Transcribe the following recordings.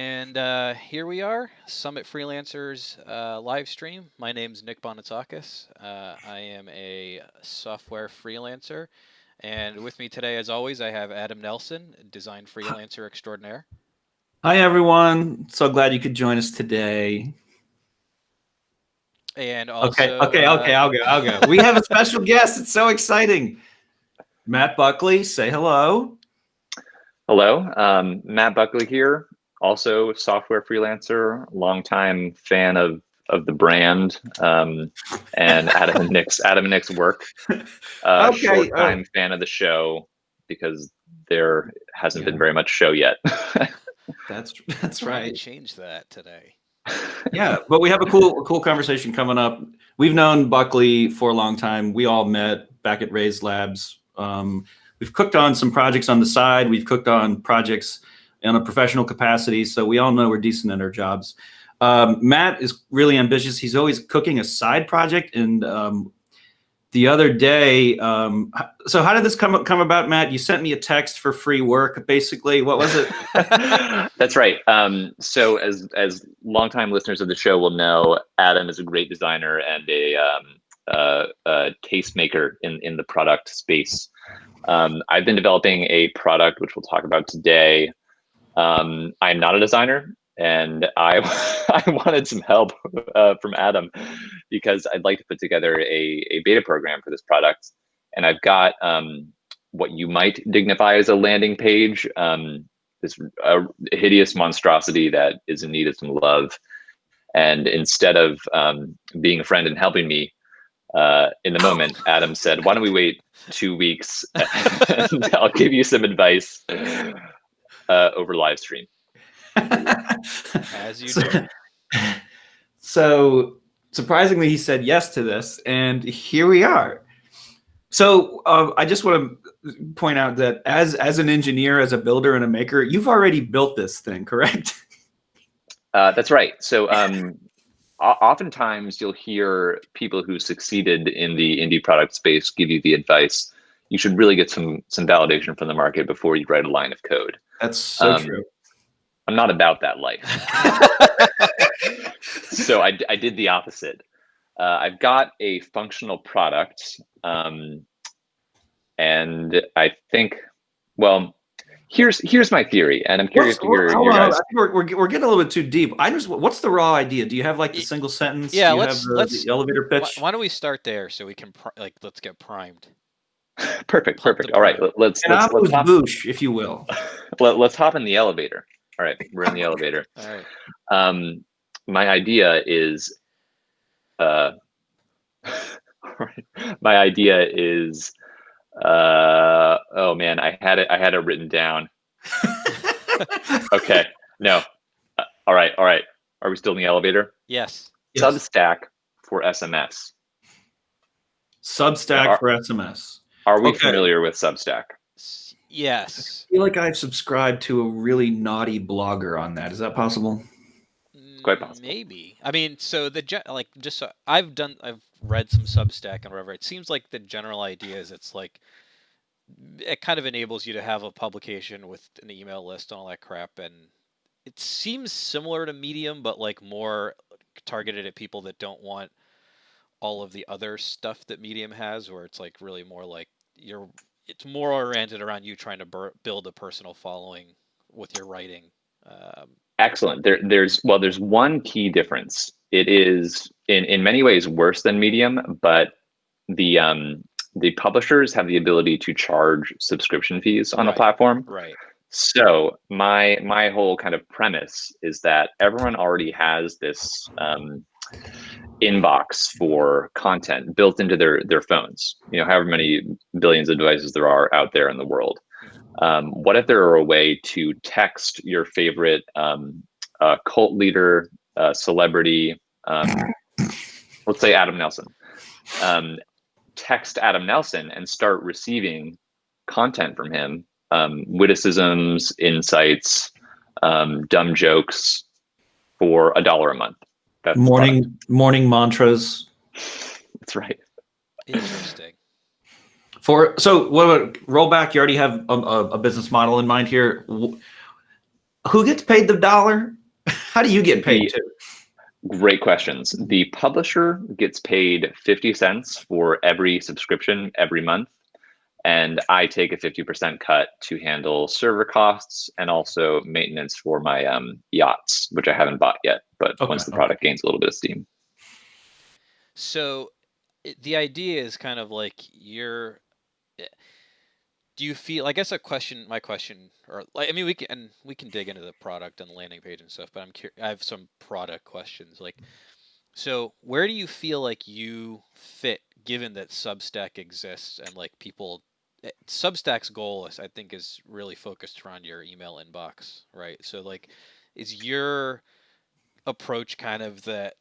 And here we are, Summit Freelancers live stream. My name's Nick Bonatsakis. I am a software freelancer. And with me today, as always, I have Adam Nelson, design freelancer extraordinaire. Hi, everyone. So glad you could join us today. And also... Okay, I'll go. We have a special guest. It's so exciting. Matt Buckley, say hello. Hello, Matt Buckley here. Also software freelancer, longtime fan of the brand and Adam and Nick's work. Short-time fan of the show because there hasn't been very much show yet. That's right. Change that today. Yeah, but we have a cool conversation coming up. We've known Buckley for a long time. We all met back at Raise Labs. We've cooked on some projects on the side. We've cooked on projects in a professional capacity, so we all know we're decent at our jobs. Matt is really ambitious. He's always cooking a side project. And the other day, so how did this come about, Matt? You sent me a text for free work, basically. What was it? That's right. So as longtime listeners of the show will know, Adam is a great designer and a tastemaker in the product space. I've been developing a product, which we'll talk about today. I'm not a designer, and I wanted some help from Adam because I'd like to put together a beta program for this product. And I've got what you might dignify as a landing page, this hideous monstrosity that is in need of some love. And instead of being a friend and helping me in the moment, Adam said, "Why don't we wait 2 weeks and I'll give you some advice over live stream." As you do. So surprisingly, he said yes to this, and here we are. So I just want to point out that as an engineer, as a builder and a maker, you've already built this thing, correct? That's right. So oftentimes you'll hear people who succeeded in the indie product space give you the advice, you should really get some validation from the market before you write a line of code. That's so true. I'm not about that life. So I did the opposite. I've got a functional product, and I think, well, here's my theory, and I'm curious to hear your guys. I think we're getting a little bit too deep. What's the raw idea? Do you have like the single sentence? Yeah, Do you let's have the elevator pitch. Why don't we start there so we can let's get primed. Perfect. All right, let's boosh, if you will. Let's hop in the elevator. All right, we're in the elevator. All right. My idea is, my idea is, oh man, I had it written down. Okay, no. All right. Are we still in the elevator? Yes. Substack for SMS. Substack for SMS. Are we familiar with Substack? Yes. I feel like I've subscribed to a really naughty blogger on that. Is that possible? Quite possible. Maybe. I mean, so I've read some Substack and whatever. It seems like the general idea is it's like it kind of enables you to have a publication with an email list and all that crap, and it seems similar to Medium, but like more targeted at people that don't want all of the other stuff that Medium has, where it's like really more like it's more oriented around you trying to build a personal following with your writing. Excellent. There's one key difference. It is in many ways worse than Medium, but the publishers have the ability to charge subscription fees on the platform. Right. So my whole kind of premise is that everyone already has this inbox for content built into their phones. However many billions of devices there are out there in the world. What if there were a way to text your favorite cult leader, celebrity, let's say Adam Nelson, text Adam Nelson and start receiving content from him, witticisms, insights, dumb jokes for $1 a month. That's morning mantras. That's right. Interesting. So what about rollback? You already have a business model in mind here. Who gets paid the $1? How do you get paid too? Great questions. The publisher gets paid 50 cents for every subscription every month. And I take a 50% cut to handle server costs and also maintenance for my yachts, which I haven't bought yet, but once the product gains a little bit of steam. So the idea is kind of like do you feel, I guess my question, or like, I mean, we can dig into the product and the landing page and stuff, but I have some product questions. Like, so where do you feel like you fit, given that Substack exists and like Substack's goal I think is really focused around your email inbox, right? So like, is your approach kind of that,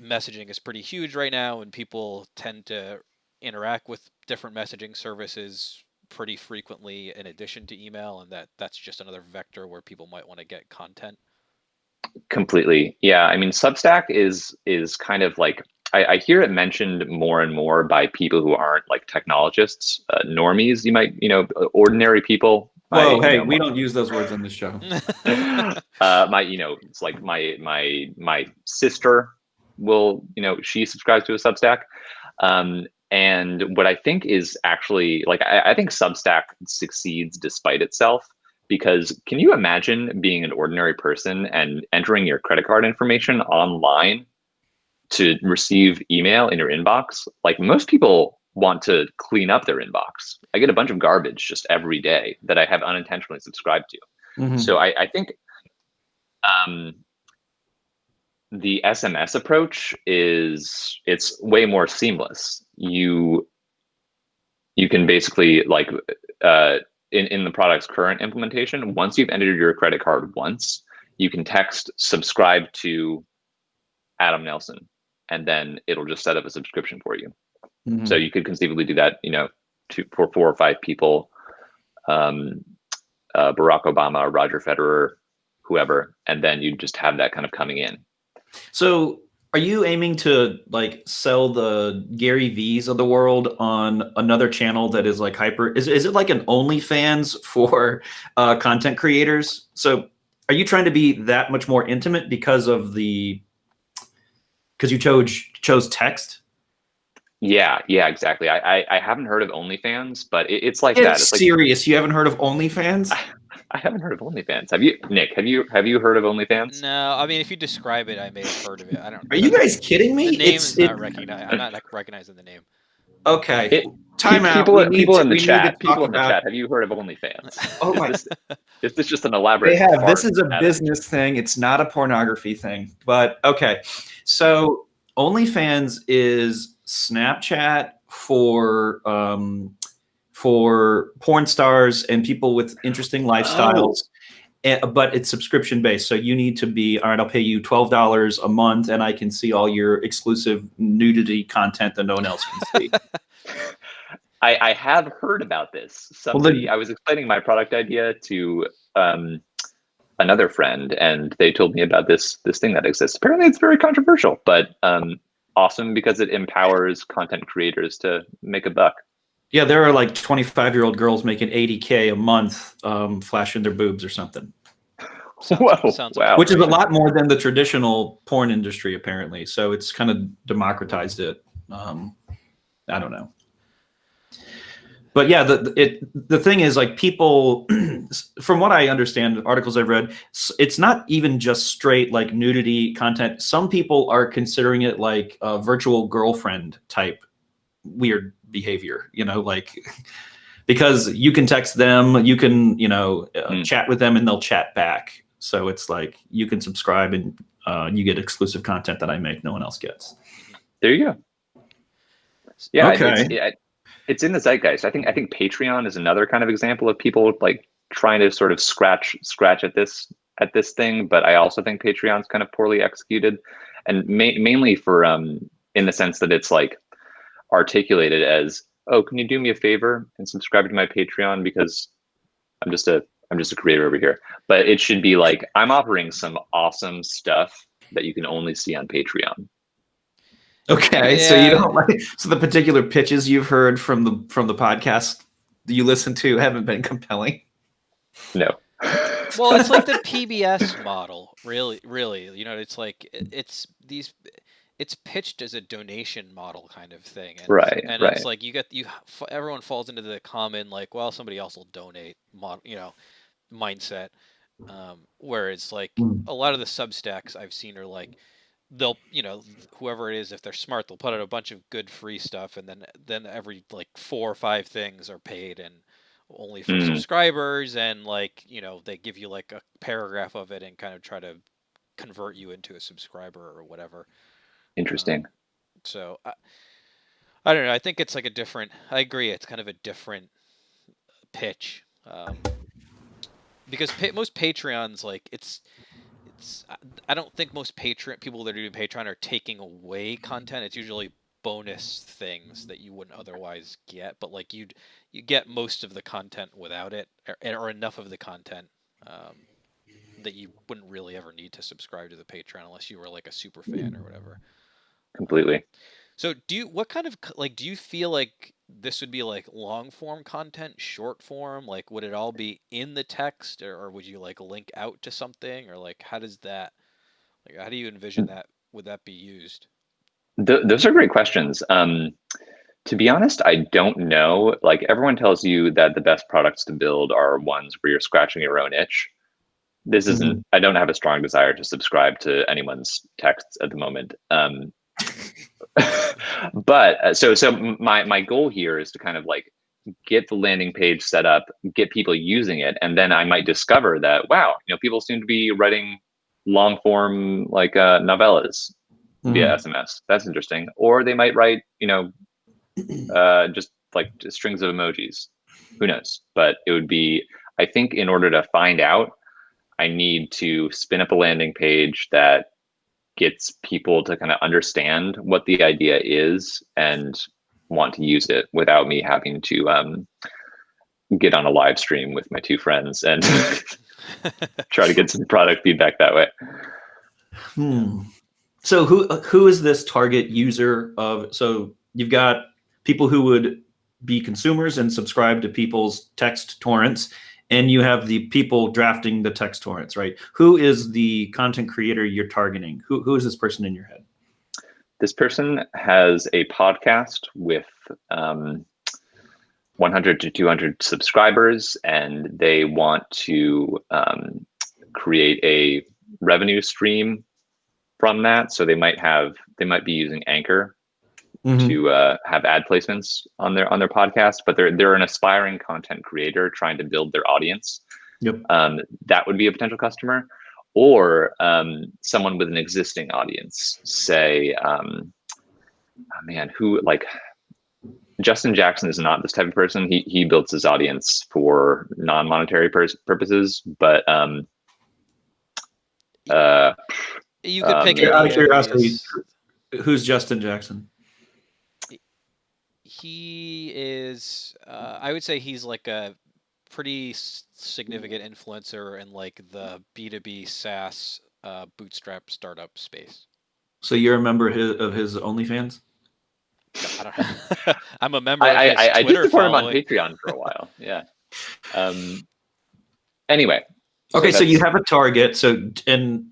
messaging is pretty huge right now and people tend to interact with different messaging services pretty frequently in addition to email, and that's just another vector where people might want to get content? Completely. Yeah. I mean, Substack is kind of like, I hear it mentioned more and more by people who aren't like technologists, normies, ordinary people. Whoa, hey, we don't use those words on this show. It's like my sister will, she subscribes to a Substack. And what I think is actually, like, I think Substack succeeds despite itself, because can you imagine being an ordinary person and entering your credit card information online to receive email in your inbox? Like, most people want to clean up their inbox. I get a bunch of garbage just every day that I have unintentionally subscribed to. Mm-hmm. So I think the SMS approach it's way more seamless. You can basically, like, in the product's current implementation, once you've entered your credit card once, you can text subscribe to Adam Nelson, and then it'll just set up a subscription for you. Mm-hmm. So you could conceivably do that, for 4 or 5 people, Barack Obama, Roger Federer, whoever, and then you just have that kind of coming in. So are you aiming to like sell the Gary V's of the world on another channel that is like is it like an OnlyFans for content creators? So are you trying to be that much more intimate because you chose text? Yeah, exactly. I haven't heard of OnlyFans, but it's like that. It's serious. Like, you haven't heard of OnlyFans? I haven't heard of OnlyFans. Have you, Nick? Have you heard of OnlyFans? No, I mean, if you describe it, I may have heard of it. I don't. Are you guys kidding me? The name is not recognized. I'm not recognizing the name. Okay. Time out. People in the chat. Have you heard of OnlyFans? Oh my! Is this just an elaborate? They have. This is a business thing. It's not a pornography thing. But okay, so OnlyFans is Snapchat for porn stars and people with interesting lifestyles, but it's subscription based. So you need to be, all right, I'll pay you $12 a month and I can see all your exclusive nudity content that no one else can see. I have heard about this. I was explaining my product idea to another friend, and they told me about this thing that exists. Apparently it's very controversial, but awesome because it empowers content creators to make a buck. Yeah, there are like 25-year-old girls making $80K a month, flashing their boobs or something. Wow. Which is a lot more than the traditional porn industry, apparently. So it's kind of democratized it. I don't know. But yeah, the thing is, like, people, from what I understand, articles I've read, it's not even just straight like nudity content. Some people are considering it like a virtual girlfriend type weird behavior, like, because you can text them, you can, chat with them and they'll chat back. So it's like you can subscribe and you get exclusive content that I make, no one else gets. There you go. Yeah. Okay. It's in the zeitgeist. I think Patreon is another kind of example of people like trying to sort of scratch at this thing. But I also think Patreon's kind of poorly executed, and mainly for in the sense that it's like articulated as, oh, can you do me a favor and subscribe to my Patreon because I'm just a creator over here. But it should be like, I'm offering some awesome stuff that you can only see on Patreon. Okay, yeah. So you don't like, so the particular pitches you've heard from the podcast you listen to haven't been compelling? No. Well, it's like the PBS model, really. You know, it's like it's pitched as a donation model kind of thing, Right, and right. it's like everyone falls into the common like, well, somebody else will donate mindset. Where it's like Mm. a lot of the Substacks I've seen are like they'll whoever it is, if they're smart, they'll put out a bunch of good free stuff, and then every like 4 or 5 things are paid and only for Mm, subscribers, and like they give you like a paragraph of it and kind of try to convert you into a subscriber or whatever. interesting. So I don't know. I think it's like a different. I agree. It's kind of a different pitch. Because most Patreons like I don't think most Patreon people that are doing Patreon are taking away content. It's usually bonus things that you wouldn't otherwise get, but like you get most of the content without it, or enough of the content that you wouldn't really ever need to subscribe to the Patreon unless you were like a super fan or whatever. Completely. So what kind of like, do you feel like this would be like long form content, short form? Like, would it all be in the text, or would you like link out to something, or like how does that, like, how do you envision that? Would that be used? Those are great questions. To be honest, I don't know. Like everyone tells you that the best products to build are ones where you're scratching your own itch. This isn't, I don't have a strong desire to subscribe to anyone's texts at the moment. But so my goal here is to kind of like get the landing page set up, get people using it, and then I might discover that, wow, people seem to be writing long form like novellas via SMS. That's interesting. Or they might write, just like strings of emojis. Who knows? But it would be, I think, in order to find out, I need to spin up a landing page that gets people to kind of understand what the idea is and want to use it without me having to get on a live stream with my 2 friends and try to get some product feedback that way. So who is this target user of? So you've got people who would be consumers and subscribe to people's text torrents, and you have the people drafting the text torrents, right? Who is the content creator you're targeting? Who is this person in your head? This person has a podcast with 100 to 200 subscribers, and they want to create a revenue stream from that. So they might be using Anchor to have ad placements on their podcast, but they're an aspiring content creator trying to build their audience. Yep. That would be a potential customer, or someone with an existing audience. Say, who like Justin Jackson is not this type of person. He builds his audience for non-monetary purposes, but you could pick out of curiosity, who's Justin Jackson? He is, I would say he's like a pretty significant influencer in like the B2B SaaS bootstrap startup space. So you're a member of his OnlyFans? I don't know. I'm a member of his Twitter I did support following. him on Patreon for a while. Yeah. Anyway. Okay, so you have a target. So and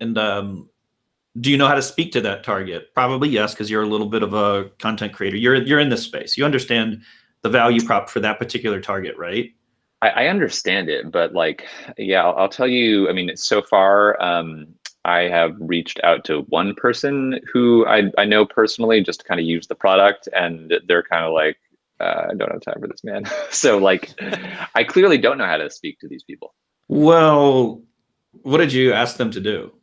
do you know how to speak to that target? Probably yes, because you're a little bit of a content creator. You're in this space. You understand the value prop for that particular target, right? I understand it, but like, yeah, I'll tell you. I mean, so far, I have reached out to one person who I know personally, just to kind of use the product, and they're kind of like, I don't have time for this, man. So like, I clearly don't know how to speak to these people. Well, what did you ask them to do?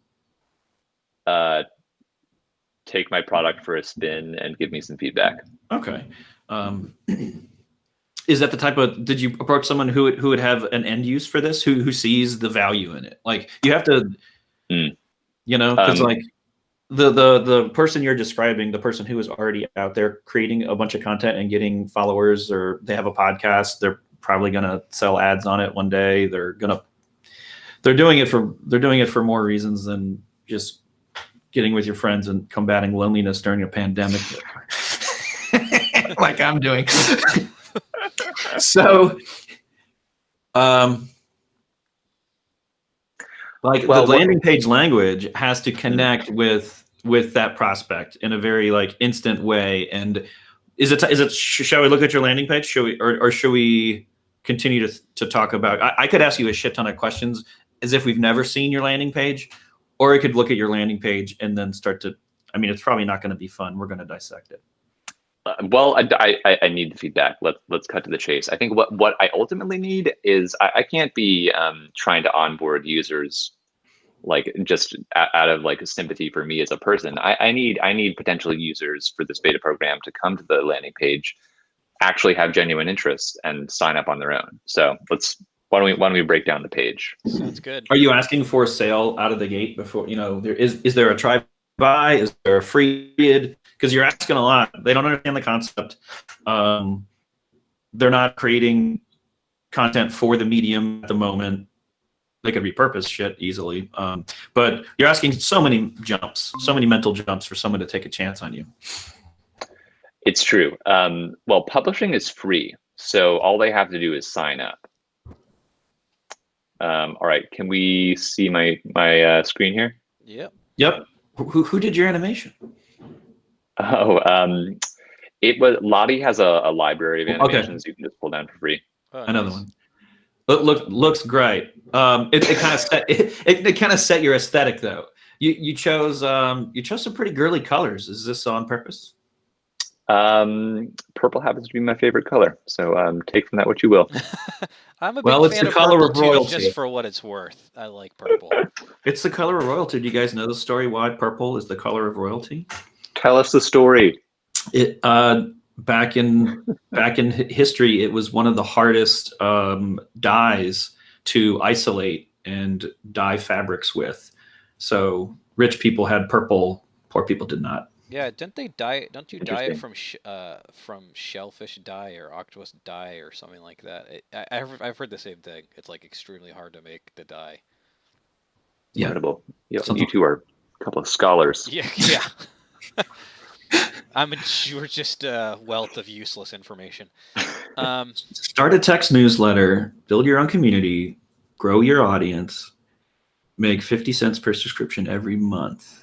Take my product for a spin and give me some feedback. Okay. Is that the type of, did you approach someone who would have an end use for this, who sees the value in it? Like you have to, because like the person you're describing, the person who is already out there creating a bunch of content and getting followers, or they have a podcast, they're probably going to sell ads on it one day. They're doing it for more reasons than just getting with your friends and combating loneliness during a pandemic, like I'm doing. So, Like Well, the landing page language has to connect with that prospect in a very like instant way. And shall we look at your landing page? Should we, or should we continue to talk about, I could ask you a shit ton of questions as if we've never seen your landing page, or I could look at your landing page and then start to, I mean, it's probably not going to be fun. We're going to dissect it. Well, I need the feedback. Let's cut to the chase. I think what I ultimately need is I can't be trying to onboard users like just out of like a sympathy for me as a person. I need potential users for this beta program to come to the landing page, actually have genuine interest and sign up on their own. So why don't we break down the page? Sounds good. Are you asking for a sale out of the gate before, is there a try buy? Is there a free bid? Because you're asking a lot. They don't understand the concept. They're not creating content for the medium at the moment. They could repurpose shit easily. But you're asking so many mental jumps for someone to take a chance on you. It's true. Well, publishing is free, so all they have to do is sign up. All right, can we see my screen here? Yep. Who did your animation? Oh, it was Lottie has a library of animations you can just pull down for free. Oh, Another nice. one. Looks great. It kind of set your aesthetic though. You chose some pretty girly colors. Is this on purpose? Purple happens to be my favorite color, so take from that what you will. I'm a big Well, it's fan the of color purple of too, royalty. just for what it's worth. I like purple. It's the color of royalty. Do you guys know the story why purple is the color of royalty? Tell us the story. It back in history, it was one of the hardest dyes to isolate and dye fabrics with. So rich people had purple, poor people did not. Yeah, don't you dye it Interesting. from shellfish dye or octopus dye or something like that? I've heard the same thing. It's like extremely hard to make the dye. Yeah. Incredible. You two are a couple of scholars. Yeah. We're just a wealth of useless information. Start a text newsletter, build your own community, grow your audience, make 50 cents per subscription every month.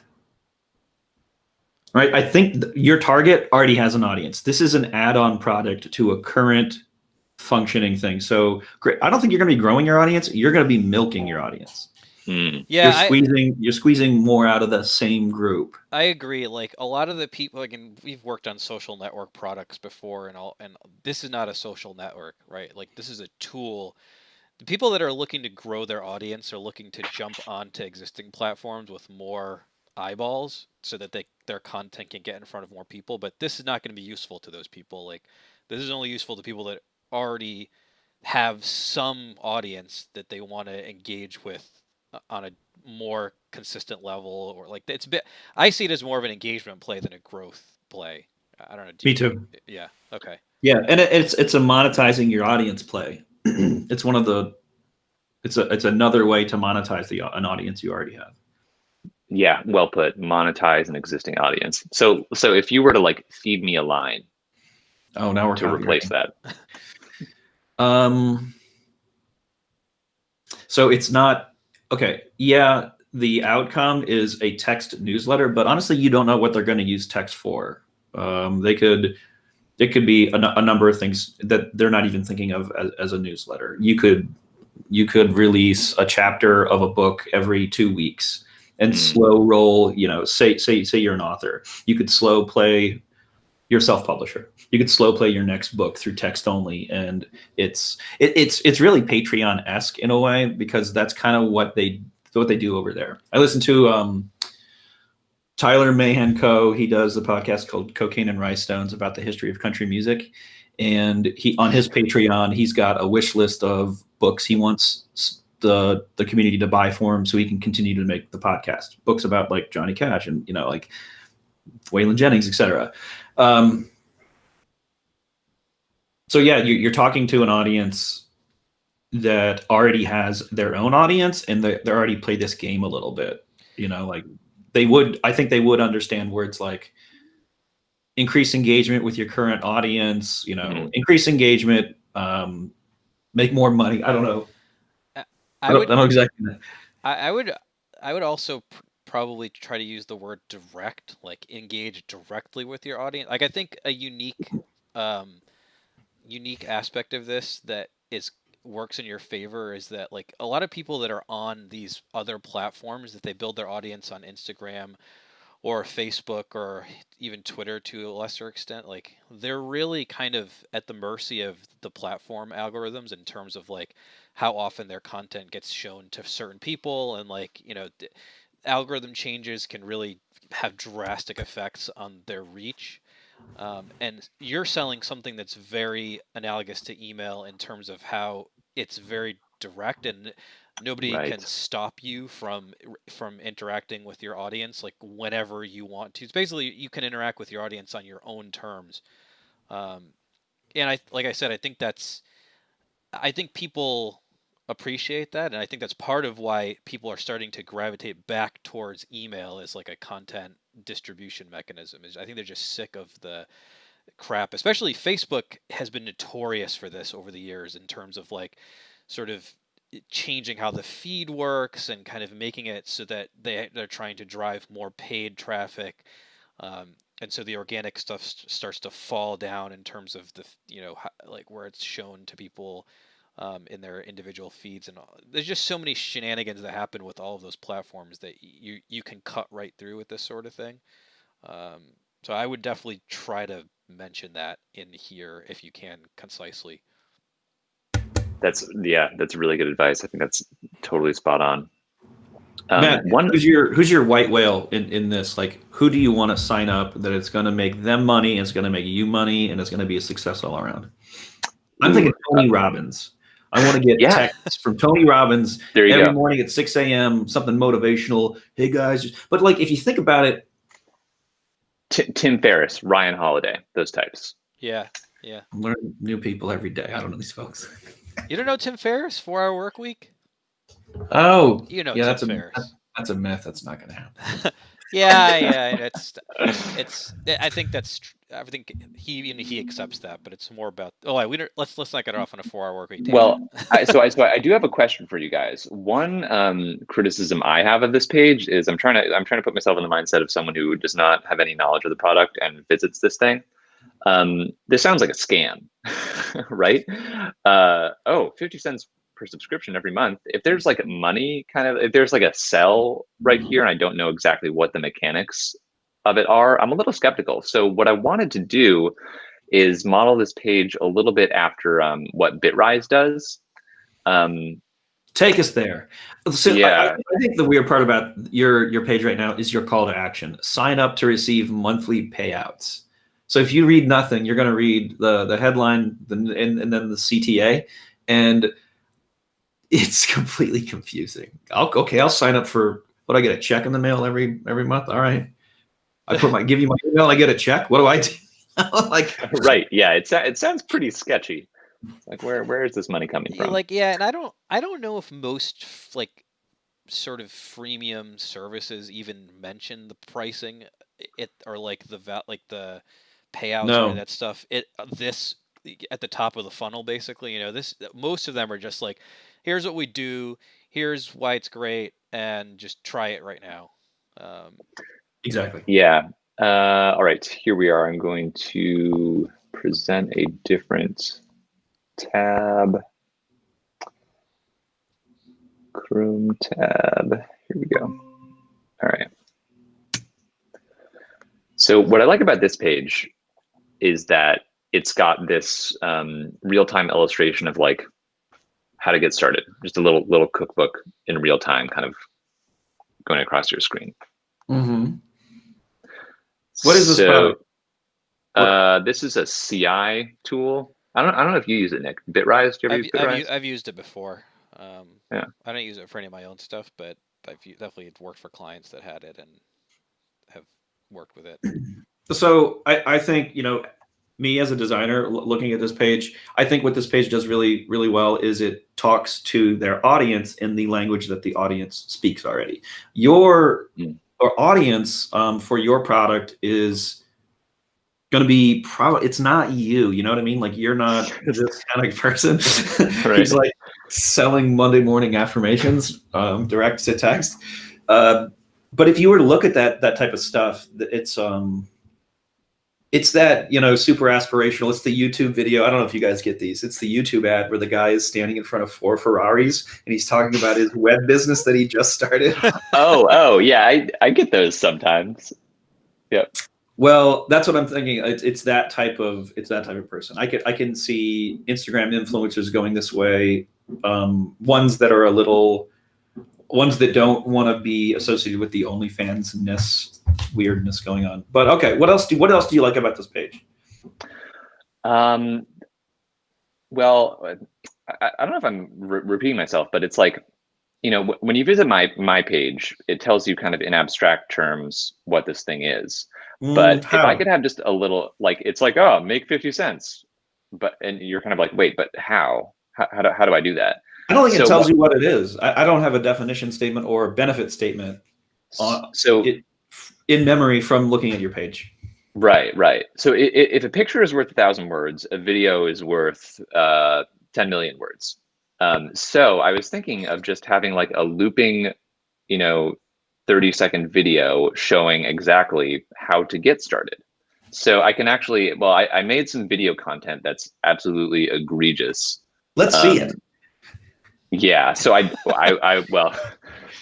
Right? I think your target already has an audience. This is an add-on product to a current functioning thing. So great. I don't think you're going to be growing your audience. You're going to be milking your audience. Yeah, you're squeezing more out of the same group. I agree. Like a lot of the people, we've worked on social network products before, and this is not a social network, right? Like this is a tool. The people that are looking to grow their audience are looking to jump onto existing platforms with more eyeballs, so that their content can get in front of more people. But this is not going to be useful to those people. Like this is only useful to people that already have some audience that they want to engage with on a more consistent level, or like I see it as more of an engagement play than a growth play. I don't know. Me too. Yeah. Okay. Yeah, and it's a monetizing your audience play. It's another way to monetize an audience you already have. Yeah, well put. Monetize an existing audience. So if you were to like feed me a line, now we're to replace that. So it's not okay. Yeah, the outcome is a text newsletter, but honestly, you don't know what they're going to use text for. It could be a number of things that they're not even thinking of as a newsletter. You could release a chapter of a book every 2 weeks and slow roll. Say you're an author. You could slow play. You're a self-publisher. You could slow play your next book through text only, and it's really Patreon-esque in a way, because that's kind of what they do over there. I listen to Tyler Mahan Co. He does a podcast called Cocaine and Rice Stones about the history of country music, and he on his Patreon he's got a wish list of books he wants the community to buy for him so he can continue to make the podcast. Books about like Johnny Cash and like Waylon Jennings, etc. So yeah, you're talking to an audience that already has their own audience, and they already play this game a little bit. Like I think they would understand words like increase engagement with your current audience. Increase engagement, make more money. I don't know. I don't know exactly. I would also probably try to use the word direct, like engage directly with your audience. Like I think a um, unique aspect of this that is works in your favor is that like a lot of people that are on these other platforms that they build their audience on Instagram or Facebook or even Twitter to a lesser extent, like they're really kind of at the mercy of the platform algorithms in terms of like how often their content gets shown to certain people and like, algorithm changes can really have drastic effects on their reach. And you're selling something that's very analogous to email in terms of how it's very direct and nobody can Right. stop you from interacting with your audience like whenever you want to. It's basically you can interact with your audience on your own terms. Um, and like I said, I think people appreciate that, and I think that's part of why people are starting to gravitate back towards email as like a content distribution mechanism. Is I think they're just sick of the crap. Especially Facebook has been notorious for this over the years in terms of like sort of changing how the feed works and kind of making it so that they're trying to drive more paid traffic. And so the organic stuff starts to fall down in terms of the like where it's shown to people in their individual feeds and all. There's just so many shenanigans that happen with all of those platforms that you can cut right through with this sort of thing. Um, so I would definitely try to mention that in here if you can concisely. That's really good advice. I think that's totally spot on. Matt, who's your white whale in this? Like, who do you want to sign up that it's going to make them money, it's going to make you money, and it's going to be a success all around? I'm thinking Tony Robbins. I want to get texts from Tony Robbins every morning at 6 a.m., something motivational. Hey, guys. But, like, if you think about it. Tim Ferriss, Ryan Holiday, those types. Yeah. I'm learning new people every day. I don't know these folks. You don't know Tim Ferriss, 4-Hour Work Week? Oh. You know yeah, Tim Ferriss. That's a myth. That's not going to happen. Yeah. I think he accepts that, but it's more about. Let's not get off on a 4-hour work week. Well, so I do have a question for you guys. One criticism I have of this page is I'm trying to put myself in the mindset of someone who does not have any knowledge of the product and visits this thing. This sounds like a scam, right? 50 cents per subscription every month. If there's like money if there's like a sell right here and I don't know exactly what the mechanics of it are, I'm a little skeptical. So what I wanted to do is model this page a little bit after what Bitrise does. Take us there. So I think the weird part about your page right now is your call to action. Sign up to receive monthly payouts. So if you read nothing, you're going to read the headline and then the CTA, and it's completely confusing. I'll sign up for what? I get a check in the mail every month. All right, give you my email. I get a check. What do I do? Right? Yeah, it sounds pretty sketchy. It's like where is this money coming from? And I don't know if most like sort of freemium services even mention the pricing or like the payouts or that stuff. This at the top of the funnel, basically. Most of them are just like, here's what we do, here's why it's great, and just try it right now. Exactly. Yeah. All right, here we are. I'm going to present a different tab. Chrome tab. Here we go. All right. So what I like about this page is that it's got this real-time illustration of like how to get started. Just a little cookbook in real time, kind of going across your screen. Mm-hmm. What is this product? This is a CI tool. I don't know if you use it, Nick. Bitrise. Do you ever use Bitrise? I've used it before. Yeah. I don't use it for any of my own stuff, but definitely worked for clients that had it and have worked with it. So I think, me as a designer looking at this page, I think what this page does really, really well is it talks to their audience in the language that the audience speaks already. Your audience for your product is going to be probably, it's not you, you know what I mean? Like you're not this kind of person who's like selling Monday morning affirmations direct to text. But if you were to look at that type of stuff, it's that, you know, super aspirational. It's the YouTube video. I don't know if you guys get these. It's the YouTube ad where the guy is standing in front of 4 Ferraris and he's talking about his web business that he just started. Oh, yeah. I get those sometimes. Yep. Well, that's what I'm thinking. It's that type of person. I can see Instagram influencers going this way. Ones that don't want to be associated with the OnlyFans-ness weirdness going on. But okay, what else do you like about this page? Well, I don't know if I'm repeating myself, but it's like, you know, when you visit my page, it tells you kind of in abstract terms what this thing is. But if I could have just a little, like, it's like, oh, make 50 cents. And you're kind of like, wait, but how? How do I do that? I don't think it tells you what it is. I don't have a definition statement or a benefit statement in memory from looking at your page. Right. So if a picture is worth 1,000 words, a video is worth 10 million words. So I was thinking of just having like a looping, you know, 30-second video showing exactly how to get started. So I can actually, well, I made some video content that's absolutely egregious. Let's see it. Yeah. So well.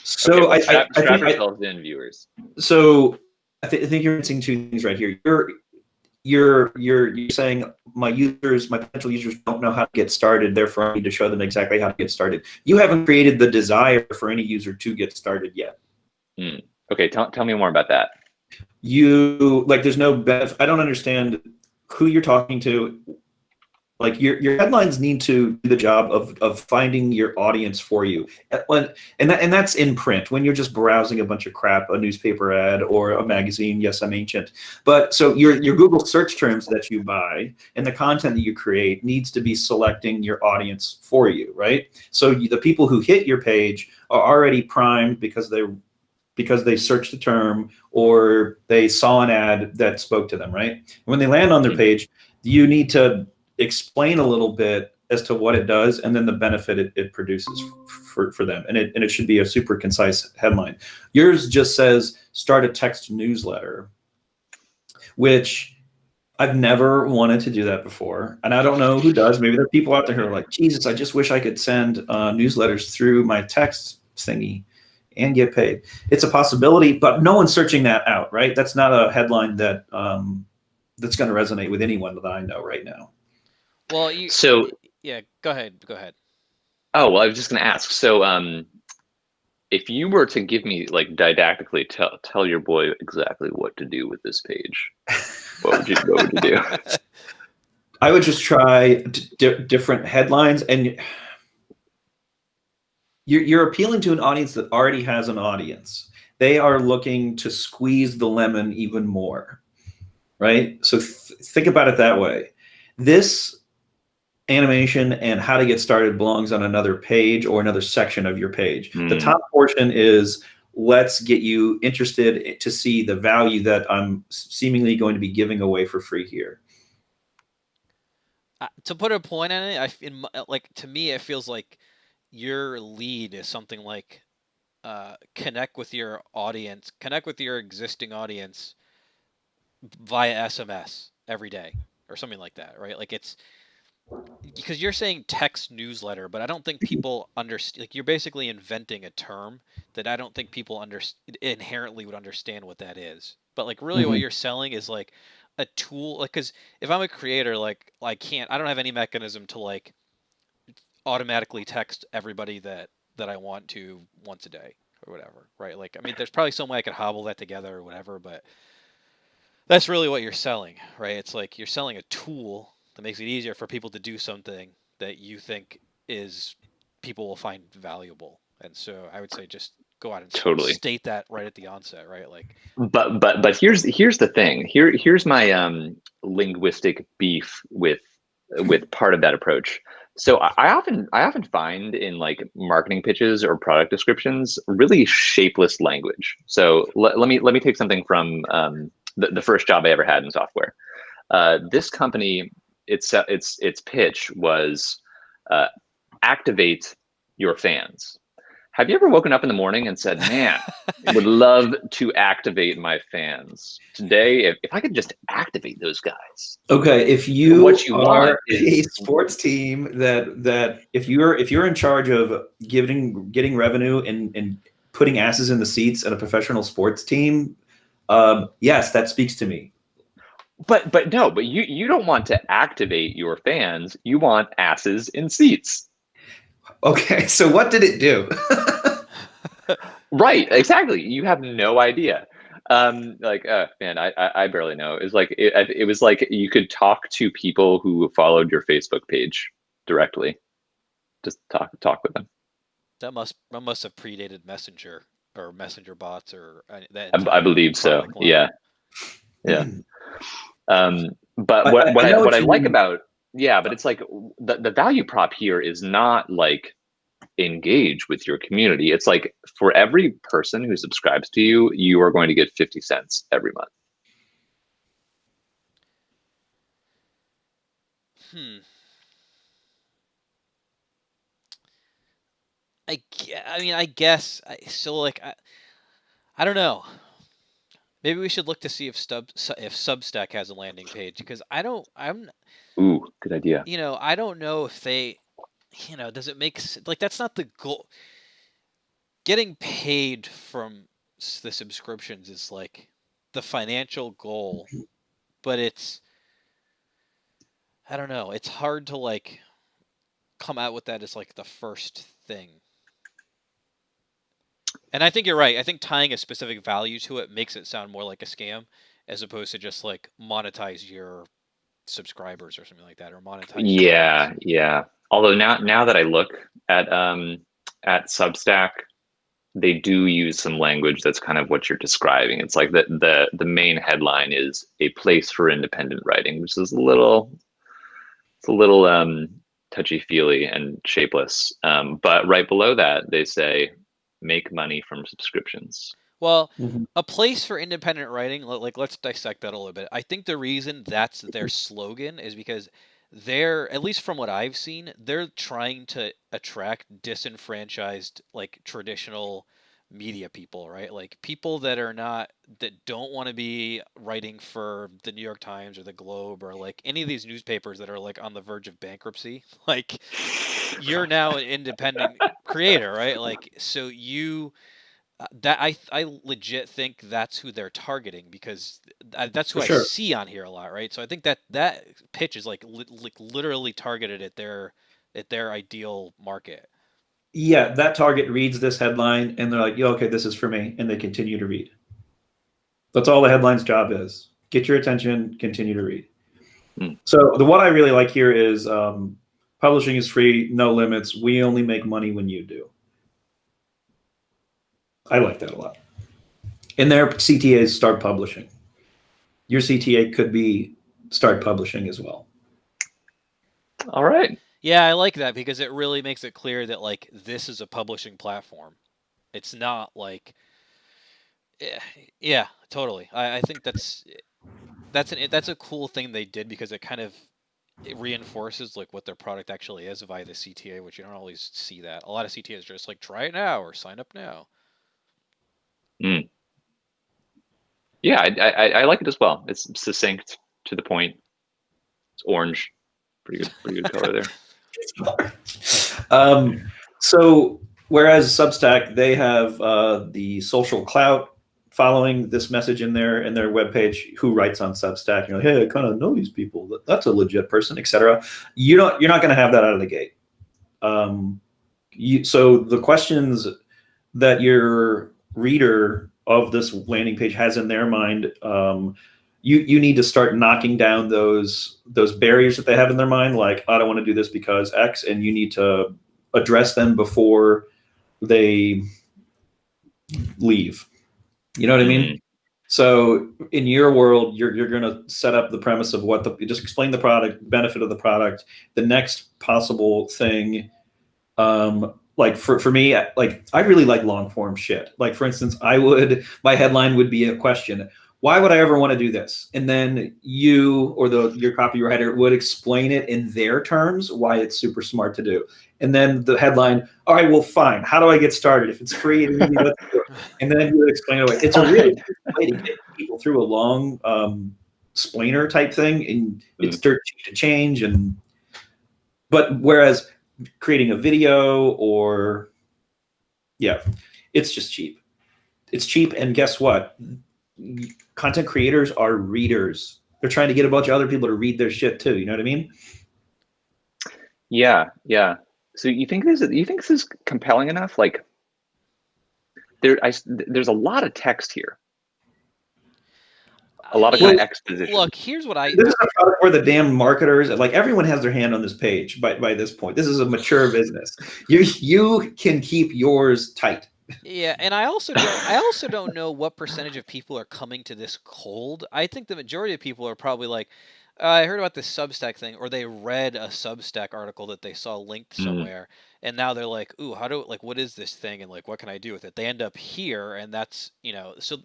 So okay, strap yourselves in, viewers. So I think you're missing two things right here. You're saying my potential users don't know how to get started, therefore I need to show them exactly how to get started. You haven't created the desire for any user to get started yet. Okay, tell me more about that. There's no benefit. I don't understand who you're talking to. Like your headlines need to do the job of finding your audience for you. And that's in print when you're just browsing a bunch of crap, a newspaper ad or a magazine. Yes, I'm ancient. But so your Google search terms that you buy and the content that you create needs to be selecting your audience for you, right? So the people who hit your page are already primed because they searched the term or they saw an ad that spoke to them, right? And when they land on their page, you need to explain a little bit as to what it does and then the benefit it produces for them. And it should be a super concise headline. Yours just says, start a text newsletter, which I've never wanted to do that before. And I don't know who does. Maybe there are people out there who are like, Jesus, I just wish I could send newsletters through my text thingy and get paid. It's a possibility, but no one's searching that out, right? That's not a headline that that's going to resonate with anyone that I know right now. Well, yeah, go ahead. Oh, well, I was just going to ask. So, if you were to give me, like, didactically tell your boy exactly what to do with this page, what would you do? I would just try different headlines, and you're appealing to an audience that already has an audience. They are looking to squeeze the lemon even more, right? So think about it that way. This animation and how to get started belongs on another page or another section of your page. The top portion is let's get you interested to see the value that I'm seemingly going to be giving away for free here. To put a point on it, to me, it feels like your lead is something like connect with your audience, connect with your existing audience via SMS every day or something like that, right? Like it's because you're saying text newsletter, but I don't think people understand. Like you're basically inventing a term that I don't think people inherently would understand what that is. But like really, what you're selling is like a tool. Like, because if I'm a creator, like I don't have any mechanism to like automatically text everybody that I want to once a day or whatever, right? Like, I mean, there's probably some way I could hobble that together or whatever, but that's really what you're selling, right? It's like you're selling a tool that makes it easier for people to do something that you think people will find valuable. And so I would say just go out and state that right at the onset, right? Like, but here's the thing. Here's my linguistic beef with part of that approach. So I often find in like marketing pitches or product descriptions really shapeless language. So let me take something from the first job I ever had in software. This company, its pitch was activate your fans. Have you ever woken up in the morning and said, man, I would love to activate my fans today if I could just activate those guys? Okay, if you What you are want is a sports team that if you're in charge of getting revenue and putting asses in the seats at a professional sports team, yes, that speaks to me. but you don't want to activate your fans. You want asses in seats. Okay, so what did it do? Right, exactly. You have no idea. Man, I barely know. It was like it was like you could talk to people who followed your Facebook page directly. Just talk with them. That must have predated Messenger or Messenger bots or that. I believe so. product line. Yeah, yeah. But what I like about but it's like the value prop here is not like engage with your community. It's like for every person who subscribes to you, you are going to get 50 cents every month. I guess I don't know. Maybe we should look to see if Substack has a landing page, because Ooh, good idea. I don't know if they, does it make like that's not the goal. Getting paid from the subscriptions is like the financial goal, but I don't know. It's hard to like come out with that as like the first thing. And I think you're right. I think tying a specific value to it makes it sound more like a scam, as opposed to just like monetize your subscribers or something like that, or monetize. Yeah. Although now that I look at Substack, they do use some language that's kind of what you're describing. It's like the main headline is a place for independent writing, which is a little touchy-feely and shapeless. But right below that, they say make money from subscriptions. Well, a place for independent writing, like let's dissect that a little bit. I think the reason that's their slogan is because they're, at least from what I've seen, they're trying to attract disenfranchised, like traditional media people, right? Like people that don't want to be writing for the New York Times or the Globe or like any of these newspapers that are like on the verge of bankruptcy. Like you're now an independent creator, right? Like, so that I legit think that's who they're targeting, because that's who I see on here a lot, right? So I think that pitch is like literally targeted at their ideal market. Yeah, that target reads this headline and they're like, "Yo, okay, this is for me," and they continue to read. That's all the headline's job is: get your attention, continue to read. So what I really like here is publishing is free, no limits. We only make money when you do. I like that a lot. And their CTA is start publishing. Your CTA could be start publishing as well. All right. Yeah, I like that, because it really makes it clear that like this is a publishing platform. It's not like, yeah, totally. I think that's a cool thing they did, because it reinforces like what their product actually is via the CTA, which you don't always see that. A lot of CTAs are just like try it now or sign up now. Yeah, I like it as well. It's succinct, to the point. It's orange. Pretty good color there. So whereas Substack, they have the social clout following this message in their webpage. Who writes on Substack? You're like, hey, I kind of know these people. That's a legit person, etc. You're not going to have that out of the gate. So the questions that your reader of this landing page has in their mind, you need to start knocking down those barriers that they have in their mind, like, I don't want to do this because X, and you need to address them before they leave. You know what I mean? So in your world, you're going to set up the premise of just explain the product, benefit of the product, the next possible thing. Like for me, like I really like long form shit. Like for instance, my headline would be a question: why would I ever want to do this? And then you or your copywriter would explain it in their terms why it's super smart to do. And then the headline, all right, well, fine. How do I get started? If it's free and easy, let's do it. And then you would explain it away. It's a really easy way to get people through a long splainer type thing, and it's dirt cheap to change. But whereas creating a video or it's just cheap. It's cheap, and guess what? Content creators are readers. They're trying to get a bunch of other people to read their shit too. You know what I mean? Yeah. So you think this is compelling enough? Like, there's a lot of text here. A lot of kind of exposition. Look, here's what This is a product where the damn marketers, like everyone has their hand on this page by this point. This is a mature business. You can keep yours tight. Yeah, and I also don't know what percentage of people are coming to this cold. I think the majority of people are probably like, I heard about this Substack thing, or they read a Substack article that they saw linked somewhere, and now they're like, ooh, what is this thing, and like, what can I do with it? They end up here, and that's, so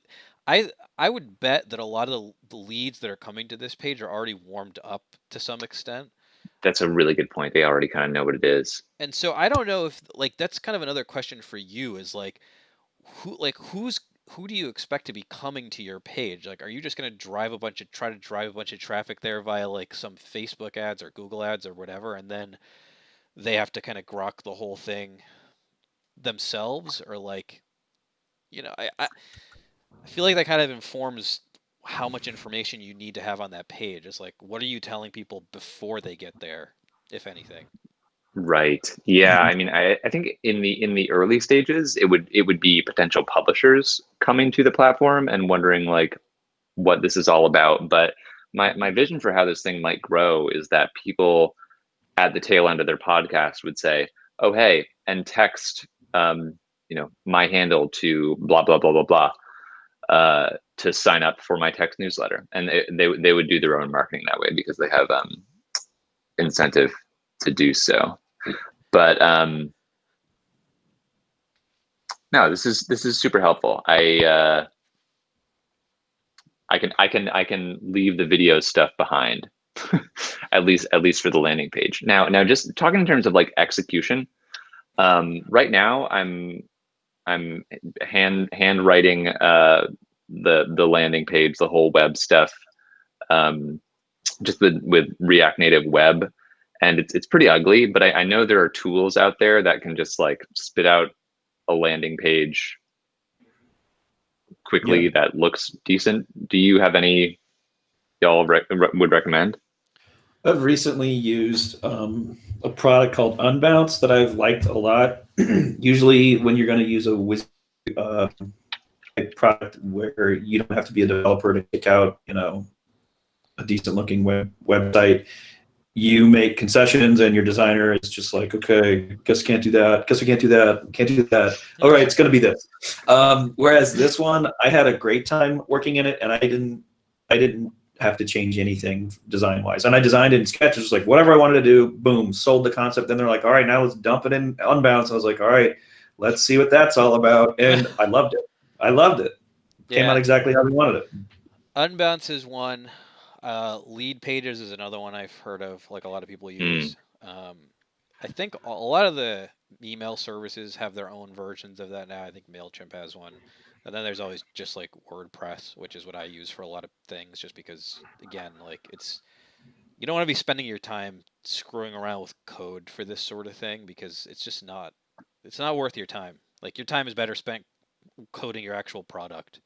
I would bet that a lot of the leads that are coming to this page are already warmed up to some extent. That's a really good point. They already kind of know what it is. And so I don't know if that's kind of another question for you is who do you expect to be coming to your page? Like, are you just going to try to drive a bunch of traffic there via like some Facebook ads or Google ads or whatever, and then they have to kind of grok the whole thing themselves? Or like, I feel like that kind of informs how much information you need to have on that page. It's like, what are you telling people before they get there, if anything? Right. Yeah. I mean, I think in the early stages, it would be potential publishers coming to the platform and wondering like what this is all about. But my vision for how this thing might grow is that people at the tail end of their podcast would say, "Oh, hey," and text, my handle to blah blah blah blah blah. To sign up for my text newsletter, and they would do their own marketing that way because they have incentive to do so. But no, this is super helpful. I can leave the video stuff behind, at least for the landing page. Now, just talking in terms of like execution. Right now, I'm handwriting the landing page, the whole web stuff, just with React Native Web, and it's pretty ugly. But I know there are tools out there that can just like spit out a landing page quickly that looks decent. Do you have any y'all would recommend? I've recently used a product called Unbounce that I've liked a lot. Usually when you're going to use a product where you don't have to be a developer to kick out, a decent looking website, you make concessions and your designer is just like, okay, guess can't do that. Guess we can't do that. Can't do that. All right, it's going to be this. Whereas this one, I had a great time working in it, and I didn't have to change anything design wise. And I designed it in Sketch, just like whatever I wanted to do, boom, sold the concept. Then they're like, all right, now let's dump it in Unbounce. I was like, all right, let's see what that's all about. And I loved it. Came out exactly how we wanted it. Unbounce is one. Lead Pages is another one I've heard of, like a lot of people use. I think a lot of the email services have their own versions of that now. I think MailChimp has one. And then there's always just like WordPress, which is what I use for a lot of things, just because, again, like you don't want to be spending your time screwing around with code for this sort of thing, because it's not worth your time. Like, your time is better spent coding your actual product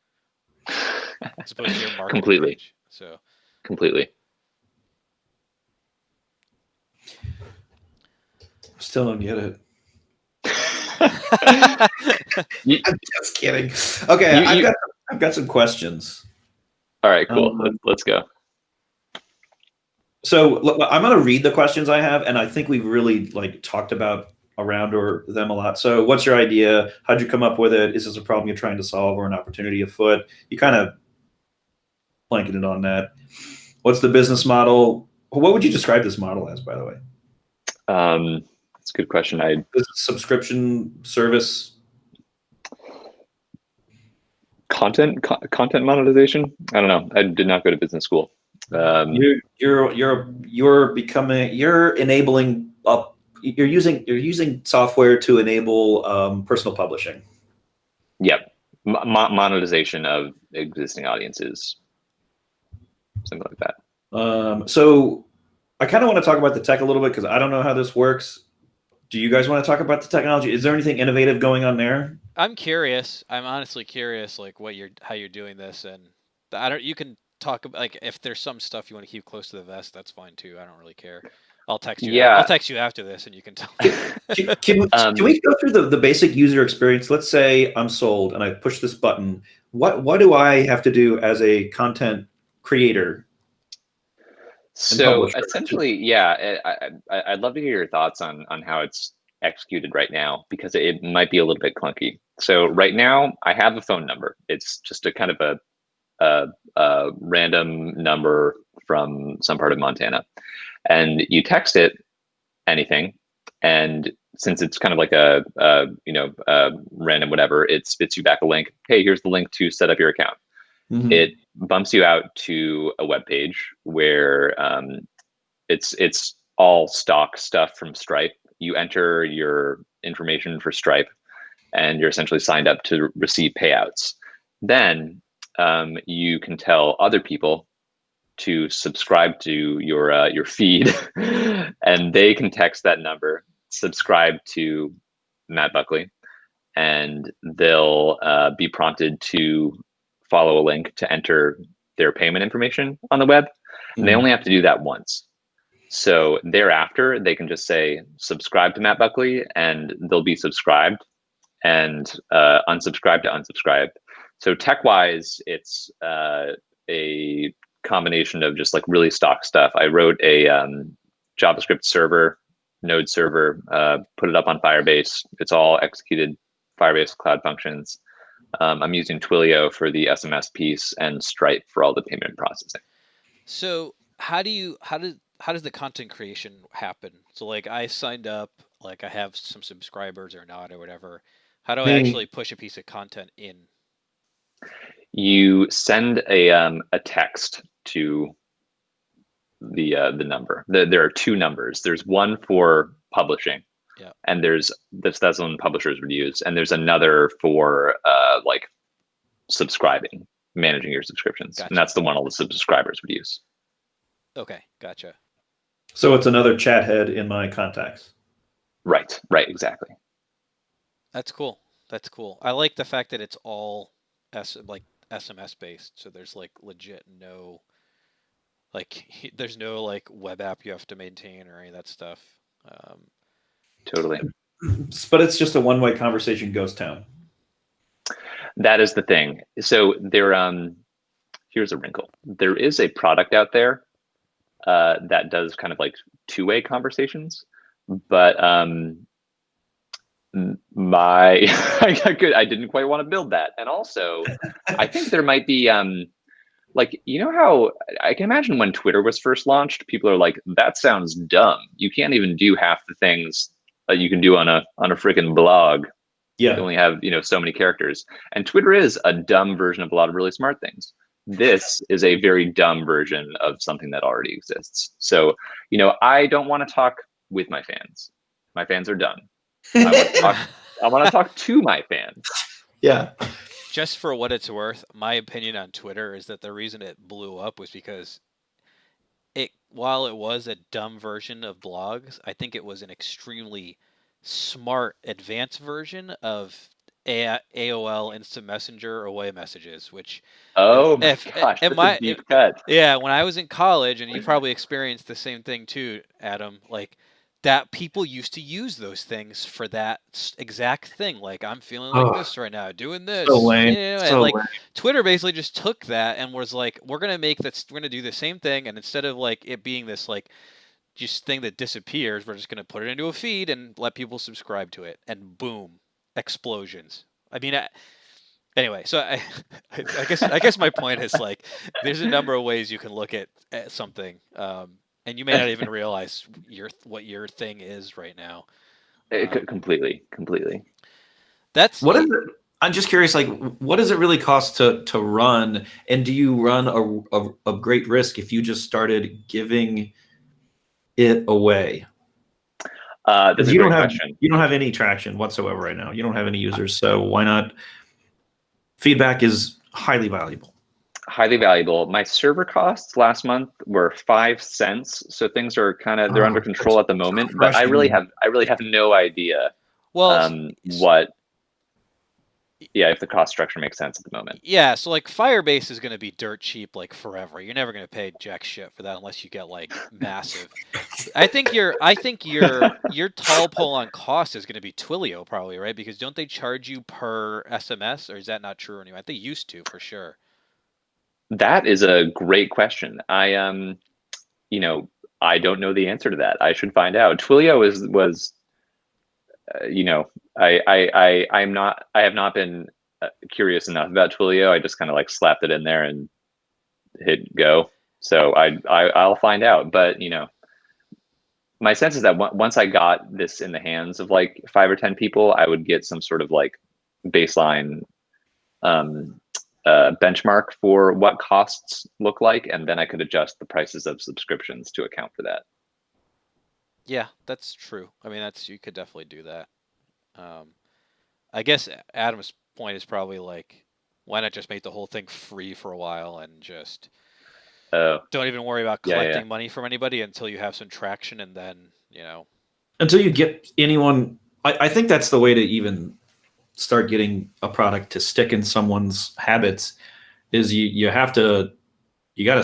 as opposed to your marketing Completely. page. So completely. Still don't get it. I'm just kidding. Okay, I've got some questions. All right, cool. Let's go. So I'm going to read the questions I have, and I think we've really like talked about around or them a lot. So what's your idea? How'd you come up with it? Is this a problem you're trying to solve or an opportunity afoot? You kind of blanketed it on that. What's the business model? What would you describe this model as, by the way? That's a good question. Subscription service. content monetization. I don't know. I did not go to business school. You're enabling you're using software to enable personal publishing. Yep. Monetization of existing audiences, something like that. So I kind of want to talk about the tech a little bit because I don't know how this works. Do you guys want to talk about the technology? Is there anything innovative going on there? I'm curious. I'm honestly curious, like how you're doing this, and you can talk about, like, if there's some stuff you want to keep close to the vest, that's fine too. I don't really care. I'll text you. Yeah. I'll text you after this, and you can tell me. Can we go through the basic user experience? Let's say I'm sold and I push this button. What do I have to do as a content creator? So essentially, yeah, I'd love to hear your thoughts on how it's executed right now, because it might be a little bit clunky. So right now, I have a phone number. It's just a kind of a random number from some part of Montana, and you text it anything, and since it's kind of like a random whatever, it spits you back a link. Hey, here's the link to set up your account. Mm-hmm. It bumps you out to a web page where it's all stock stuff from Stripe. You enter your information for Stripe, and you're essentially signed up to receive payouts. Then you can tell other people to subscribe to your feed, and they can text that number, subscribe to Matt Buckley, and they'll be prompted to follow a link to enter their payment information on the web. And they only have to do that once. So thereafter, they can just say, subscribe to Matt Buckley, and they'll be subscribed, and unsubscribe to unsubscribe. So tech-wise, it's a combination of just like really stock stuff. I wrote a JavaScript server, Node server, put it up on Firebase. It's all executed Firebase Cloud Functions. I'm using Twilio for the SMS piece and Stripe for all the payment processing. So how does the content creation happen? So like I signed up, like I have some subscribers or not or whatever. How do I actually push a piece of content in? You send a text to the number. There are two numbers. There's one for publishing. Yeah. And that's one publishers would use, and there's another for like subscribing, managing your subscriptions. Gotcha. And that's the one all the subscribers would use. Okay, gotcha. So it's another chat head in my contacts. Right, exactly. That's cool. I like the fact that it's all SMS based, so there's like legit there's no like web app you have to maintain or any of that stuff. Totally. But it's just a one-way conversation ghost town. That is the thing. So here's a wrinkle. There is a product out there that does kind of like two-way conversations, but I didn't quite want to build that. And also, I think there might be like, you know how I can imagine when Twitter was first launched, people are like, that sounds dumb. You can't even do half the things that you can do on a freaking blog. Yeah. You only have, so many characters. And Twitter is a dumb version of a lot of really smart things. This is a very dumb version of something that already exists. So, I don't want to talk with my fans. My fans are done. I want to talk to my fans. Yeah. Just for what it's worth, my opinion on Twitter is that the reason it blew up was because while it was a dumb version of blogs, I think it was an extremely smart, advanced version of AOL Instant Messenger away messages, which gosh, that's a deep cut. Yeah, when I was in college, and you probably experienced the same thing too, Adam, like that people used to use those things for that exact thing. Like, I'm feeling like this right now, doing this. So lame. And like Twitter basically just took that and was like, we're gonna do the same thing, and instead of like it being this like just thing that disappears, we're just gonna put it into a feed and let people subscribe to it, and boom, explosions. I mean, anyway, so I guess my point is like, there's a number of ways you can look at something. And you may not even realize what your thing is right now. Completely. What is it? I'm just curious, like, what does it really cost to run? And do you run a great risk if you just started giving it away? That's Because a great question. you don't have any traction whatsoever right now. You don't have any users, so why not? Feedback is highly valuable. Highly valuable. My server costs last month were 5 cents, so things are they're under control at the moment. But I really Crushing. have no idea Well, what if the cost structure makes sense at the moment. yeah, so like Firebase is going to be dirt cheap like forever. You're never going to pay jack shit for that unless you get like massive. I think your tall pole on cost is going to be Twilio probably, right? Because don't they charge you per SMS, or is that not true anymore? They used to for sure. That is a great question. I don't know the answer to that. I should find out. Twilio was I have not been curious enough about Twilio. I just kind of like slapped it in there and hit go. So I'll find out. But my sense is that once I got this in the hands of like 5 or 10 people, I would get some sort of like baseline benchmark for what costs look like, and then I could adjust the prices of subscriptions to account for that. Yeah, that's true. I mean, you could definitely do that. I guess Adam's point is probably like, why not just make the whole thing free for a while and just don't even worry about collecting money from anybody until you have some traction, and then until you get anyone. I think that's the way to even start getting a product to stick in someone's habits. Is you got to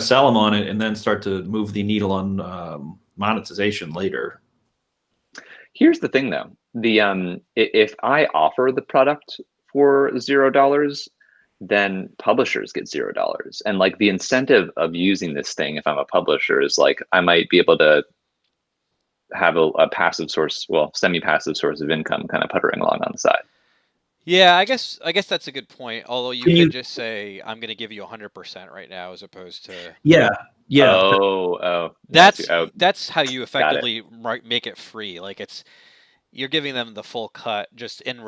sell them on it and then start to move the needle on monetization later. Here's the thing, though. If I offer the product for $0, then publishers get $0. And like the incentive of using this thing, if I'm a publisher, is like I might be able to have a passive source, semi-passive source of income kind of puttering along on the side. Yeah, I guess that's a good point. Although you could just say, I'm going to give you 100% right now, as opposed to yeah. That's how you effectively make it free. Like you're giving them the full cut just in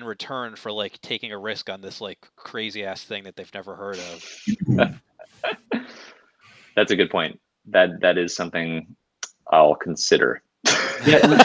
return for like taking a risk on this like crazy ass thing that they've never heard of. That's a good point. That is something I'll consider. Yeah,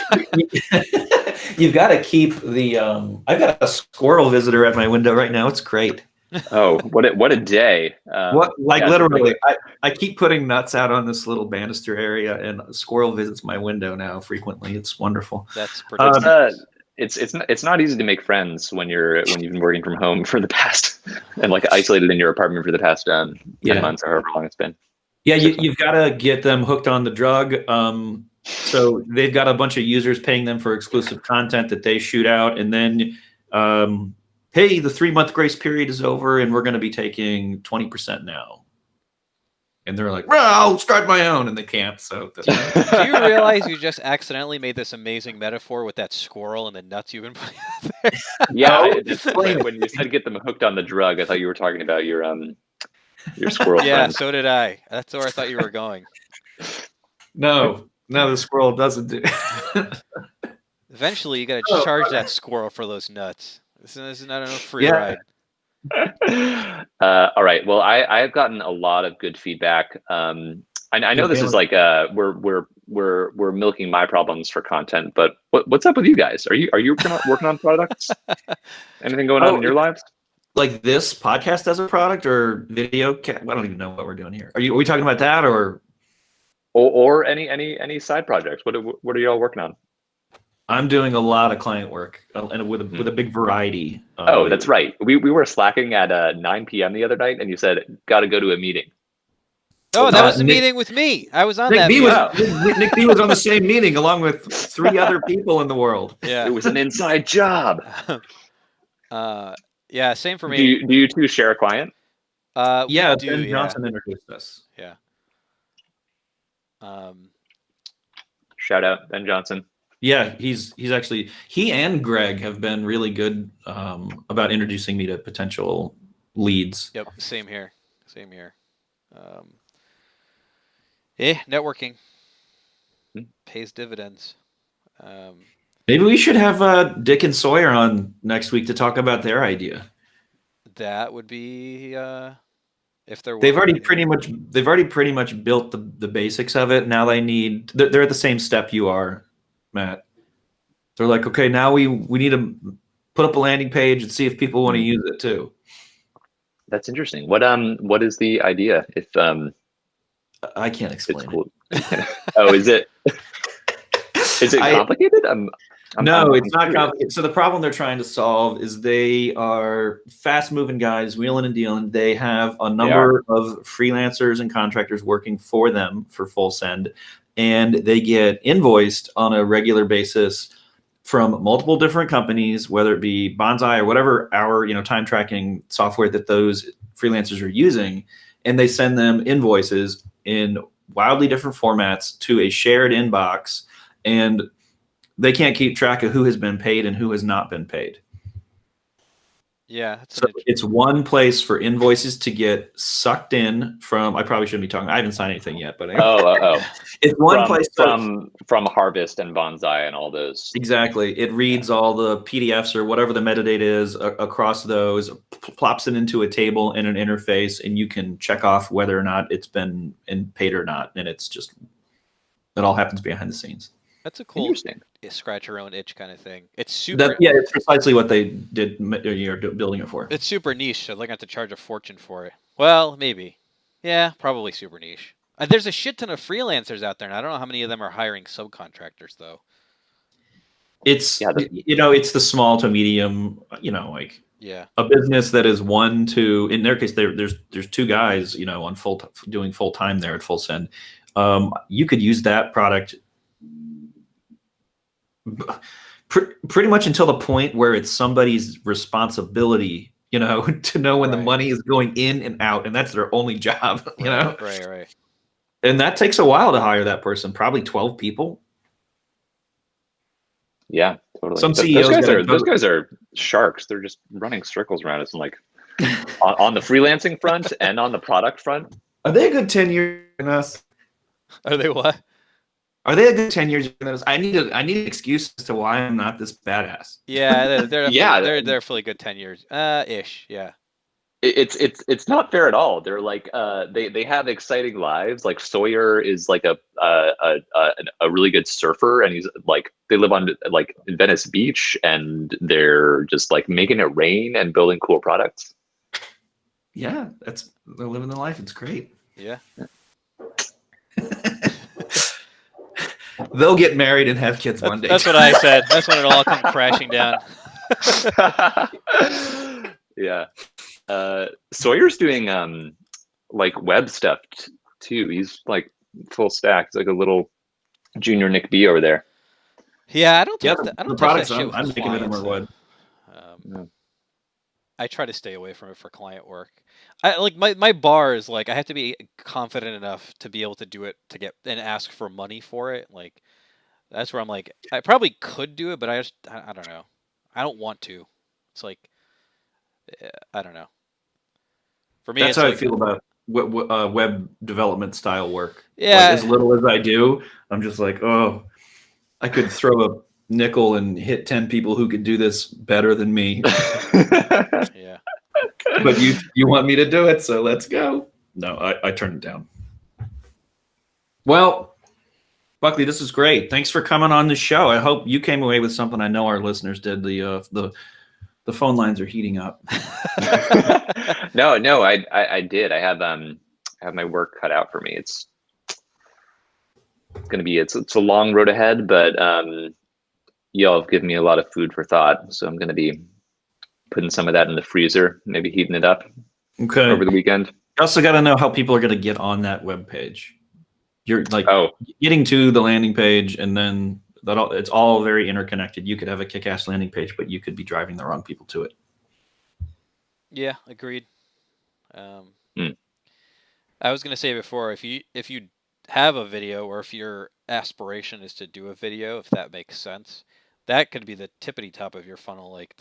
you've got to keep the. I've got a squirrel visitor at my window right now. It's great. Oh, what a day! Literally, I keep putting nuts out on this little banister area, and a squirrel visits my window now frequently. It's wonderful. That's pretty. It's not easy to make friends when you've been working from home for the past and like isolated in your apartment for the past 10 months or however long it's been. Yeah, you've got to get them hooked on the drug. So they've got a bunch of users paying them for exclusive content that they shoot out, and then, hey, the 3-month grace period is over, and we're going to be taking 20% now. And they're like, well, I'll start my own, and they can't. So do you realize you just accidentally made this amazing metaphor with that squirrel and the nuts you've been putting out there? Yeah, when you said get them hooked on the drug, I thought you were talking about your squirrel. Yeah, friend. So did I. That's where I thought you were going. No, the squirrel doesn't do. Eventually, you got to charge that squirrel for those nuts. This is not a free ride. All right. Well, I've gotten a lot of good feedback. I know this is like we're milking my problems for content, but what's up with you guys? Are you working on products? Anything going on in your lives? Like this podcast as a product or video? I don't even know what we're doing here. Are we talking about that or any side projects? What are you all working on? I'm doing a lot of client work and with a big variety. That's right. We were slacking at 9 p.m. the other night, and you said got to go to a meeting. Oh, that was a meeting with me. I was on that meeting. Nick B was on the same meeting along with 3 other people in the world. Yeah, it was an inside job. Yeah, same for me. Do you two share a client? Ben Johnson introduced us. Yeah. Shout out Ben Johnson. Yeah, he's actually, he and Greg have been really good about introducing me to potential leads. Yep, same here. Networking pays dividends. Maybe we should have Dick and Sawyer on next week to talk about their idea. That would be if they're They've already willing. pretty much built the basics of it. Now they're at the same step you are, Matt. They're like, okay, now we need to put up a landing page and see if people want to use it too. That's interesting. What is the idea? If I can't explain it's cool. Oh, is it? Is it complicated? No, it's not complicated. So the problem they're trying to solve is they are fast-moving guys, wheeling and dealing. They have a number of freelancers and contractors working for them for Full Send, and they get invoiced on a regular basis from multiple different companies, whether it be Bonsai or whatever our time tracking software that those freelancers are using, and they send them invoices in wildly different formats to a shared inbox, and they can't keep track of who has been paid and who has not been paid. Yeah. So it's one place for invoices to get sucked in from. I probably shouldn't be talking. I haven't signed anything yet, but anyway. It's one place from Harvest and Bonsai and all those. Exactly. It reads all the PDFs or whatever the metadata is across those, plops it into a table in an interface, and you can check off whether or not it's been paid or not. And it's just, it all happens behind the scenes. That's a cool scratch your own itch kind of thing. It's super. It's precisely what they did. You're building it for. It's super niche, so they're going to have to charge a fortune for it. Well, maybe. Yeah, probably super niche. There's a shit ton of freelancers out there, and I don't know how many of them are hiring subcontractors, though. It's it's the small to medium, a business that is 1 to, in their case, there's 2 guys, on doing full time there at Full Send. You could use that product pretty much until the point where it's somebody's responsibility, to know when the money is going in and out, and that's their only job, Right. And that takes a while to hire that person, probably 12 people. Yeah, totally. Some CEOs those guys are sharks. They're just running circles around us, and like on the freelancing front and on the product front. Are they a good 10 years in us? Are they what? Are they a good 10 years in us? I need an excuse as to why I'm not this badass. Yeah, they're definitely good 10 years ish. Yeah. It's not fair at all. They're like they have exciting lives. Like Sawyer is like a really good surfer, and he's like, they live on like in Venice Beach, and they're just like making it rain and building cool products. Yeah, they're living the life. It's great. Yeah. They'll get married and have kids one day. That's what I said. That's when it'll all come crashing down. Yeah. Sawyer's doing like web stuff too. He's like full stack. He's like a little junior Nick B over there. Yeah, I don't touch products that shit with I'm making them are web. I try to stay away from it for client work. I like my bar is like I have to be confident enough to be able to do it to get and ask for money for it. Like that's where I'm like I probably could do it, but I don't know. I don't want to. It's like I don't know. For me, that's how I feel about web development style work. Yeah, like, as little as I do, I'm just like, oh, I could throw a nickel and hit 10 people who could do this better than me. Yeah. But you want me to do it, so let's go. No, I turned it down. Well, Buckley, this is great. Thanks for coming on the show. I hope you came away with something. I know our listeners did. The phone lines are heating up. No, I did. I have my work cut out for me. It's gonna be it's a long road ahead, but y'all have given me a lot of food for thought. So I'm gonna be putting some of that in the freezer, maybe heating it up over the weekend. You also got to know how people are going to get on that web page. You're like getting to the landing page, and then it's all very interconnected. You could have a kick-ass landing page, but you could be driving the wrong people to it. Yeah, agreed. I was going to say before, if you have a video, or if your aspiration is to do a video, if that makes sense, that could be the tippity top of your funnel. Like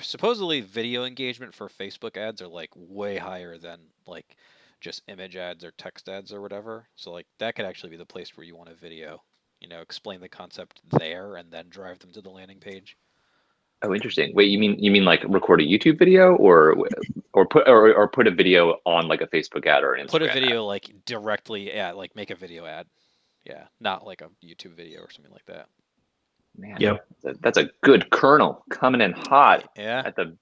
supposedly video engagement for Facebook ads are like way higher than like just image ads or text ads or whatever. So like that could actually be the place where you want a video, explain the concept there and then drive them to the landing page. Oh, interesting. Wait, you mean like record a YouTube video or put a video on like a Facebook ad or an Instagram Put a ad? video like directly at like make a video ad. Yeah, not like a YouTube video or something like that. Man, Yep. that's a good kernel coming in hot. Yeah. At the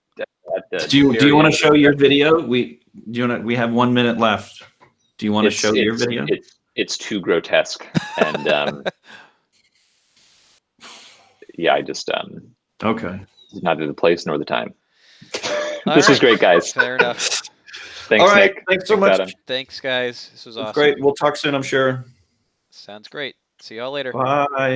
Do you very want end to of show the- your video? We have 1 minute left. Do you want to show your video? It's too grotesque, and yeah, I just Okay. neither the place nor the time. All This was right. great, guys. Fair enough. Thanks, All right. Nick. Thanks so much. Adam. Thanks, guys. This was awesome. Great. We'll talk soon, I'm sure. Sounds great. See y'all later. Bye.